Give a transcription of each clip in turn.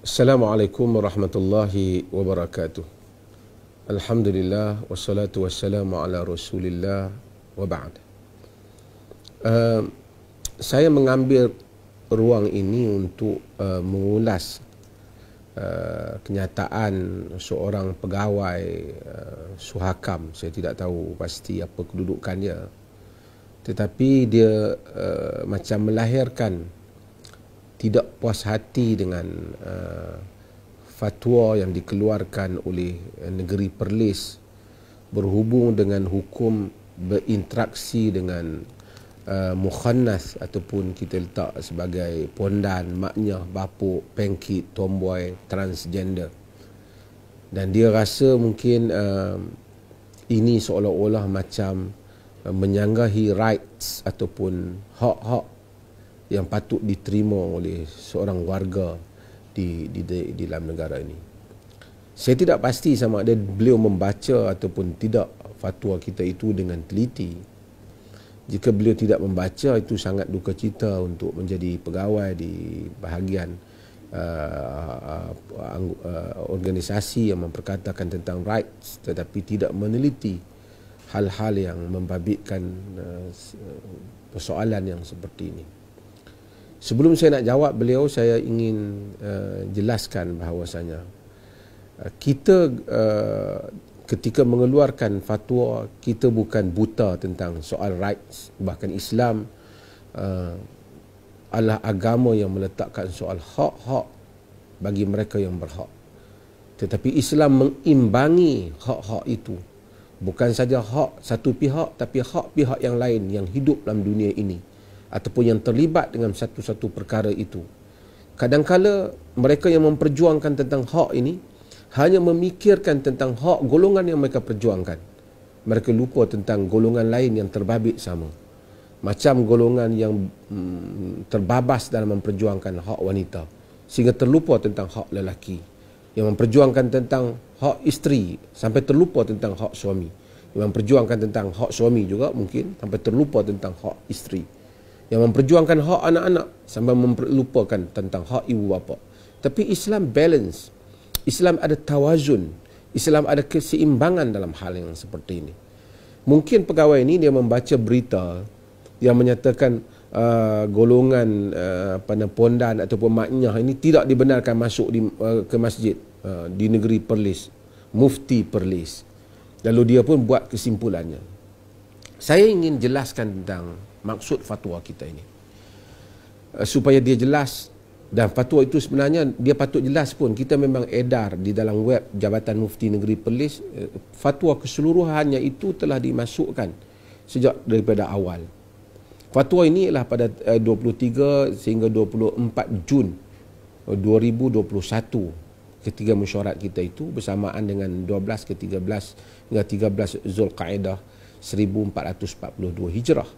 Assalamualaikum warahmatullahi wabarakatuh. Alhamdulillah wassalatu wassalamu ala Rasulillah wa ba'd. Saya mengambil ruang ini untuk mengulas kenyataan seorang pegawai Suhakam. Saya tidak tahu pasti apa kedudukannya, tetapi dia macam melahirkan tidak puas hati dengan fatwa yang dikeluarkan oleh negeri Perlis berhubung dengan hukum berinteraksi dengan mukhannas ataupun kita letak sebagai pondan, maknya, bapuk, pengkit, tomboy, transgender. Dan dia rasa mungkin ini seolah-olah macam menyanggahi rights ataupun hak-hak yang patut diterima oleh seorang warga di dalam negara ini. Saya tidak pasti sama ada beliau membaca ataupun tidak fatwa kita itu dengan teliti. Jika beliau tidak membaca, itu sangat duka cita untuk menjadi pegawai di bahagian organisasi yang memperkatakan tentang rights tetapi tidak meneliti hal-hal yang membabitkan persoalan yang seperti ini. Sebelum saya nak jawab beliau, saya ingin jelaskan bahawasanya kita ketika mengeluarkan fatwa, kita bukan buta tentang soal rights. Bahkan Islam adalah agama yang meletakkan soal hak-hak bagi mereka yang berhak. Tetapi Islam mengimbangi hak-hak itu. Bukan saja hak satu pihak, tapi hak pihak yang lain yang hidup dalam dunia ini ataupun yang terlibat dengan satu-satu perkara itu. Kadang-kala mereka yang memperjuangkan tentang hak ini hanya memikirkan tentang hak golongan yang mereka perjuangkan. Mereka lupa tentang golongan lain yang terbabit sama. Macam golongan yang terbabas dalam memperjuangkan hak wanita, sehingga terlupa tentang hak lelaki. Yang memperjuangkan tentang hak isteri sampai terlupa tentang hak suami. Yang memperjuangkan tentang hak suami juga mungkin sampai terlupa tentang hak isteri. Yang memperjuangkan hak anak-anak sampai melupakan tentang hak ibu bapa. Tapi Islam balance. Islam ada tawazun. Islam ada keseimbangan dalam hal yang seperti ini. Mungkin pegawai ini dia membaca berita yang menyatakan golongan pondan ataupun maknyah ini tidak dibenarkan masuk ke masjid di negeri Perlis, Mufti Perlis. Lalu dia pun buat kesimpulannya. Saya ingin jelaskan tentang maksud fatwa kita ini supaya dia jelas. Dan fatwa itu sebenarnya dia patut jelas pun. Kita memang edar di dalam web Jabatan Mufti Negeri Perlis. Fatwa keseluruhannya itu telah dimasukkan sejak daripada awal. Fatwa ini ialah pada 23 sehingga 24 Jun 2021 ketiga mesyuarat kita itu bersamaan dengan 12 ke 13 hingga 13 Zulqa'dah 1442 Hijrah.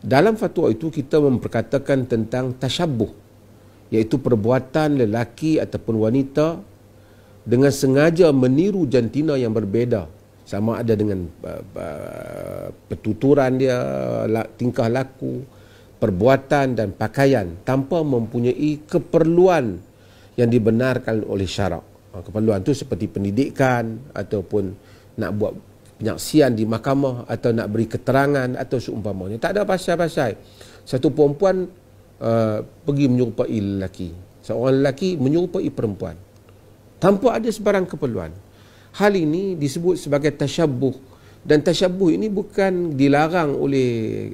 Dalam fatwa itu kita memperkatakan tentang tasyabbuh, iaitu perbuatan lelaki ataupun wanita dengan sengaja meniru jantina yang berbeza, sama ada dengan pertuturan dia, tingkah laku, perbuatan dan pakaian tanpa mempunyai keperluan yang dibenarkan oleh syarak. Keperluan itu seperti pendidikan ataupun nak buat penyaksian di mahkamah atau nak beri keterangan atau seumpamanya. Tak ada pasal-pasal. Satu perempuan pergi menyerupai lelaki, seorang lelaki menyerupai perempuan tanpa ada sebarang keperluan. Hal ini disebut sebagai tasyabbuh, dan tasyabbuh ini bukan dilarang oleh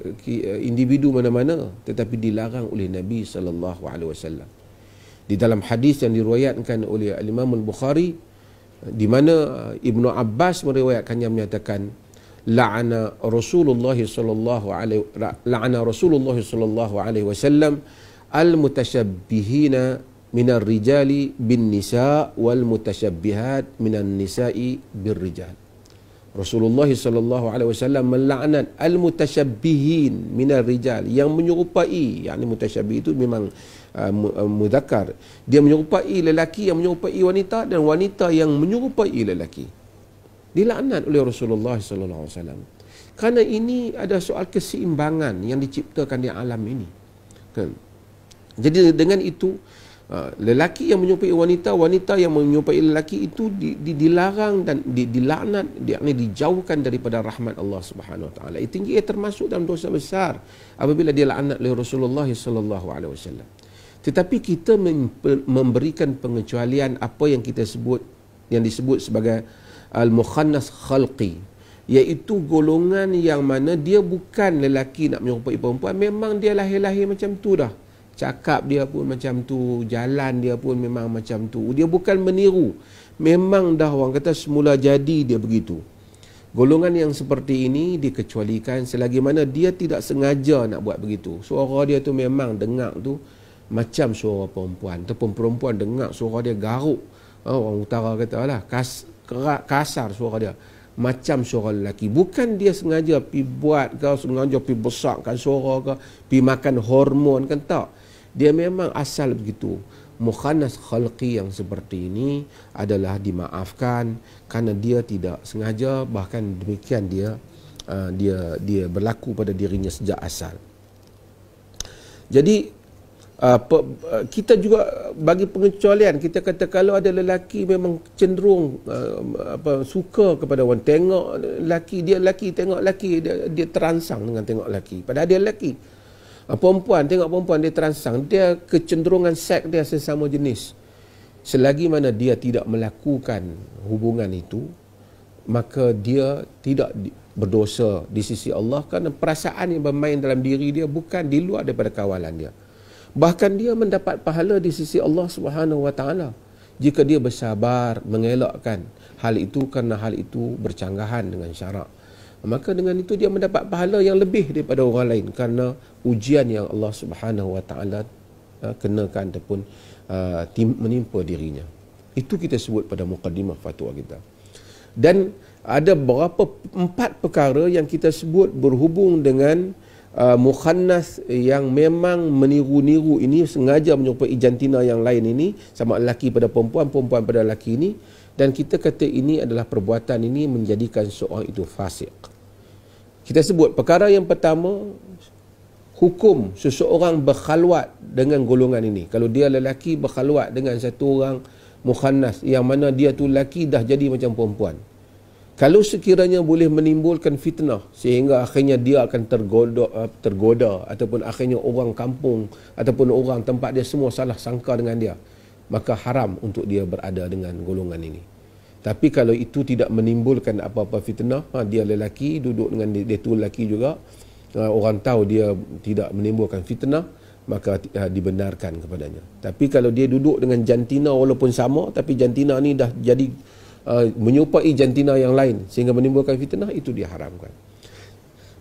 individu mana-mana, tetapi dilarang oleh Nabi SAW. Di dalam hadis yang diriwayatkan oleh Imam Al-Bukhari, di mana Ibnu Abbas meriwayatkannya, menyatakan la'ana Rasulullah sallallahu alaihi wasallam al-mutasyabbihina minar rijali bin nisa wal mutashabbihat minan nisa'i bir rijal. Rasulullah sallallahu alaihi wasallam melaknat al-mutashabbihin minar rijal, yang menyerupai, yakni mutasyabbih itu memang muzakkar. Dia menyerupai lelaki yang menyerupai wanita, dan wanita yang menyerupai lelaki. Dilaknat oleh Rasulullah sallallahu alaihi wasallam. Kerana ini ada soal keseimbangan yang diciptakan di alam ini. Kan? Jadi dengan itu Lelaki yang menyerupai wanita, wanita yang menyerupai lelaki itu dilarang dan dilaknat, yakni dijauhkan daripada rahmat Allah Subhanahu Wa Taala. Itu termasuk dalam dosa besar apabila dia laknat oleh Rasulullah sallallahu alaihi wasallam. Tetapi kita memberikan pengecualian apa yang kita sebut, yang disebut sebagai al-mukhannas khalqi, iaitu golongan yang mana dia bukan lelaki nak menyerupai perempuan, memang dia lahir-lahir macam tu dah. Cakap dia pun macam tu, jalan dia pun memang macam tu. Dia bukan meniru. Memang dah orang kata semula jadi dia begitu. Golongan yang seperti ini dikecualikan selagi mana dia tidak sengaja nak buat begitu. Suara dia tu memang dengar tu macam suara perempuan. Ataupun perempuan dengar suara dia garuk. Orang utara kata lah, kasar suara dia. Macam suara lelaki. Bukan dia sengaja pergi buat ke, sengaja pergi besarkan suara ke, pergi makan hormon kan, tak. Dia memang asal begitu. Mukhannas khalqi yang seperti ini adalah dimaafkan kerana dia tidak sengaja, bahkan demikian dia berlaku pada dirinya sejak asal. Jadi kita juga bagi pengecualian, kita kata kalau ada lelaki memang cenderung suka kepada orang, tengok lelaki tengok lelaki, dia terangsang dengan tengok lelaki, padahal dia lelaki. Perempuan tengok perempuan, dia terangsang, dia kecenderungan seks dia sesama jenis. Selagi mana dia tidak melakukan hubungan itu, maka dia tidak berdosa di sisi Allah, kerana perasaan yang bermain dalam diri dia bukan di luar daripada kawalan dia. Bahkan dia mendapat pahala di sisi Allah Subhanahu Wa Taala jika dia bersabar mengelakkan hal itu, kerana hal itu bercanggahan dengan syarak. Maka dengan itu dia mendapat pahala yang lebih daripada orang lain, kerana ujian yang Allah Subhanahu Wa Taala kenakan ataupun menimpa dirinya. Itu kita sebut pada mukadimah fatwa kita. Dan ada berapa 4 perkara yang kita sebut berhubung dengan mukhannas yang memang meniru-niru ini, sengaja menyerupai jantina yang lain ini, sama lelaki pada perempuan, perempuan pada lelaki ini. Dan kita kata ini adalah perbuatan ini menjadikan seorang itu fasik. Kita sebut perkara yang pertama, hukum seseorang berkhalwat dengan golongan ini. Kalau dia lelaki berkhalwat dengan satu orang mukhannas yang mana dia tu lelaki dah jadi macam perempuan, kalau sekiranya boleh menimbulkan fitnah sehingga akhirnya dia akan tergoda ataupun akhirnya orang kampung ataupun orang tempat dia semua salah sangka dengan dia, maka haram untuk dia berada dengan golongan ini. Tapi kalau itu tidak menimbulkan apa-apa fitnah, dia lelaki duduk dengan dia tu lelaki juga, orang tahu dia tidak menimbulkan fitnah, maka dibenarkan kepadanya. Tapi kalau dia duduk dengan jantina walaupun sama, tapi jantina ni dah jadi menyerupai jantina yang lain sehingga menimbulkan fitnah, itu diharamkan.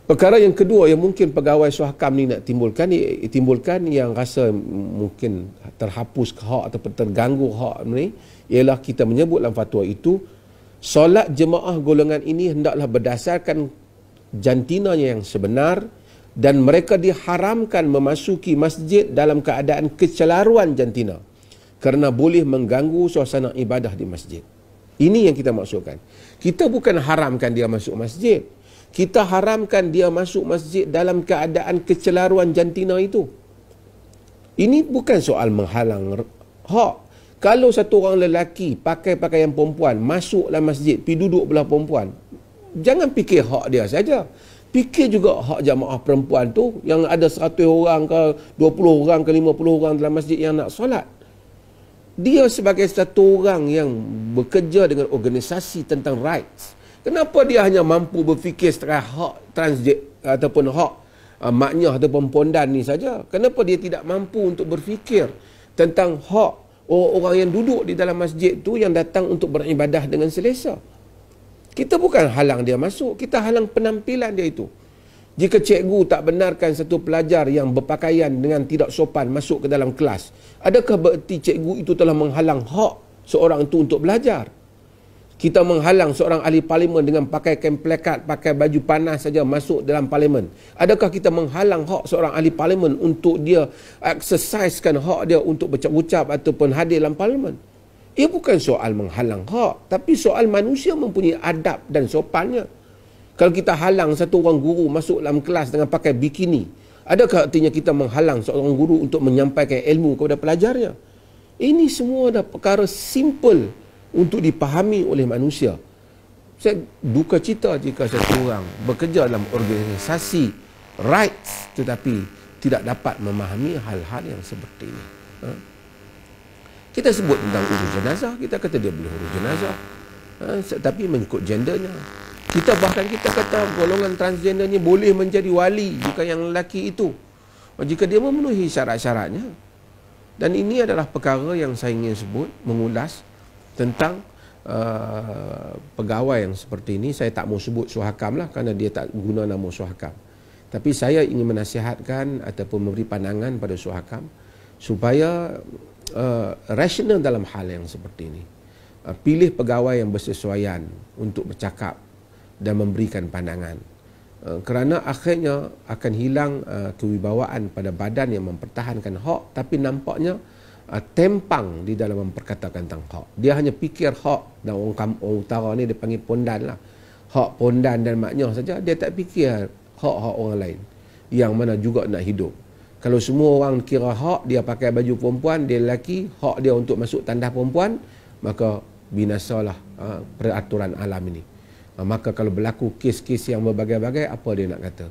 Perkara yang kedua yang mungkin pegawai Suhakam ni nak timbulkan yang rasa mungkin terhapus hak ataupun terganggu hak ni, ialah kita menyebut dalam fatwa itu, solat jemaah golongan ini hendaklah berdasarkan jantinanya yang sebenar, dan mereka diharamkan memasuki masjid dalam keadaan kecelaruan jantina kerana boleh mengganggu suasana ibadah di masjid. Ini yang kita maksudkan. Kita bukan haramkan dia masuk masjid, kita haramkan dia masuk masjid dalam keadaan kecelaruan jantina itu. Ini bukan soal menghalang hak. Kalau satu orang lelaki pakai pakaian perempuan masuk dalam masjid, pergi duduk belah perempuan, jangan fikir hak dia saja, fikir juga hak jamaah perempuan tu yang ada 100 orang ke 20 orang ke 50 orang dalam masjid yang nak solat. Dia sebagai satu orang yang bekerja dengan organisasi tentang rights, kenapa dia hanya mampu berfikir secara hak transjet ataupun hak maknyah ataupun pondan ni saja? Kenapa dia tidak mampu untuk berfikir tentang hak orang-orang yang duduk di dalam masjid tu yang datang untuk beribadah dengan selesa? Kita bukan halang dia masuk, kita halang penampilan dia itu. Jika cikgu tak benarkan satu pelajar yang berpakaian dengan tidak sopan masuk ke dalam kelas, adakah bererti cikgu itu telah menghalang hak seorang itu untuk belajar? Kita menghalang seorang ahli parlimen dengan pakai kain plekat, pakai baju panas saja masuk dalam parlimen. Adakah kita menghalang hak seorang ahli parlimen untuk dia exercisekan hak dia untuk berucap ataupun hadir dalam parlimen? Ia bukan soal menghalang hak, tapi soal manusia mempunyai adab dan sopannya. Kalau kita halang satu orang guru masuk dalam kelas dengan pakai bikini, adakah artinya kita menghalang seorang guru untuk menyampaikan ilmu kepada pelajarnya? Ini semua dah perkara simple untuk dipahami oleh manusia. Saya duka cita jika satu orang bekerja dalam organisasi rights tetapi tidak dapat memahami hal-hal yang seperti ini. Kita sebut tentang urus jenazah, kita kata dia boleh urus jenazah, tapi mengikut gendernya. Kita kata golongan transgender ni boleh menjadi wali jika yang lelaki itu, jika dia memenuhi syarat-syaratnya. Dan ini adalah perkara yang saya ingin sebut, mengulas tentang pegawai yang seperti ini. Saya tak mau sebut Suhakam lah kerana dia tak guna nama Suhakam. Tapi saya ingin menasihatkan ataupun memberi pandangan pada Suhakam supaya rasional dalam hal yang seperti ini. Pilih pegawai yang bersesuaian untuk bercakap dan memberikan pandangan. Kerana akhirnya akan hilang kewibawaan pada badan yang mempertahankan hak, tapi nampaknya tempang di dalam memperkatakan tentang hak. Dia hanya fikir hak, dan orang utara ni dia panggil pondan lah. Hak pondan dan maknya saja, dia tak fikir hak-hak orang lain yang mana juga nak hidup. Kalau semua orang kira hak dia pakai baju perempuan, dia lelaki, hak dia untuk masuk tandas perempuan, maka binasalah peraturan alam ini. Maka kalau berlaku kes-kes yang berbagai-bagai, apa dia nak kata?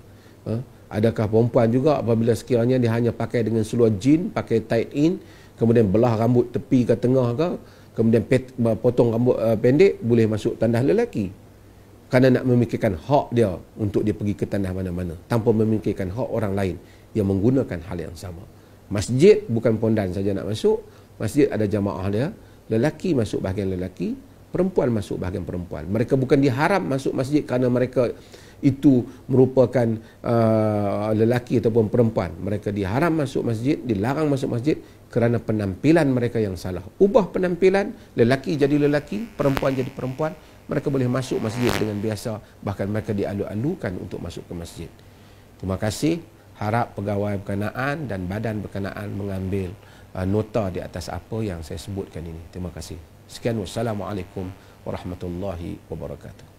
Adakah perempuan juga apabila sekiranya dia hanya pakai dengan seluar jean, pakai tight in, kemudian belah rambut tepi ke tengah ke, kemudian potong rambut pendek, boleh masuk tandas lelaki? Kerana nak memikirkan hak dia untuk dia pergi ke tandas mana-mana, tanpa memikirkan hak orang lain yang menggunakan hal yang sama. Masjid bukan pondan saja nak masuk, masjid ada jamaah dia, lelaki masuk bahagian lelaki, perempuan masuk bahagian perempuan. Mereka bukan diharam masuk masjid kerana mereka itu merupakan lelaki ataupun perempuan. Mereka diharam masuk masjid, dilarang masuk masjid kerana penampilan mereka yang salah. Ubah penampilan, lelaki jadi lelaki, perempuan jadi perempuan, mereka boleh masuk masjid dengan biasa, bahkan mereka dialu-alukan untuk masuk ke masjid. Terima kasih. Harap pegawai berkenaan dan badan berkenaan mengambil nota di atas apa yang saya sebutkan ini. Terima kasih. Sekian, wassalamualaikum warahmatullahi wabarakatuh.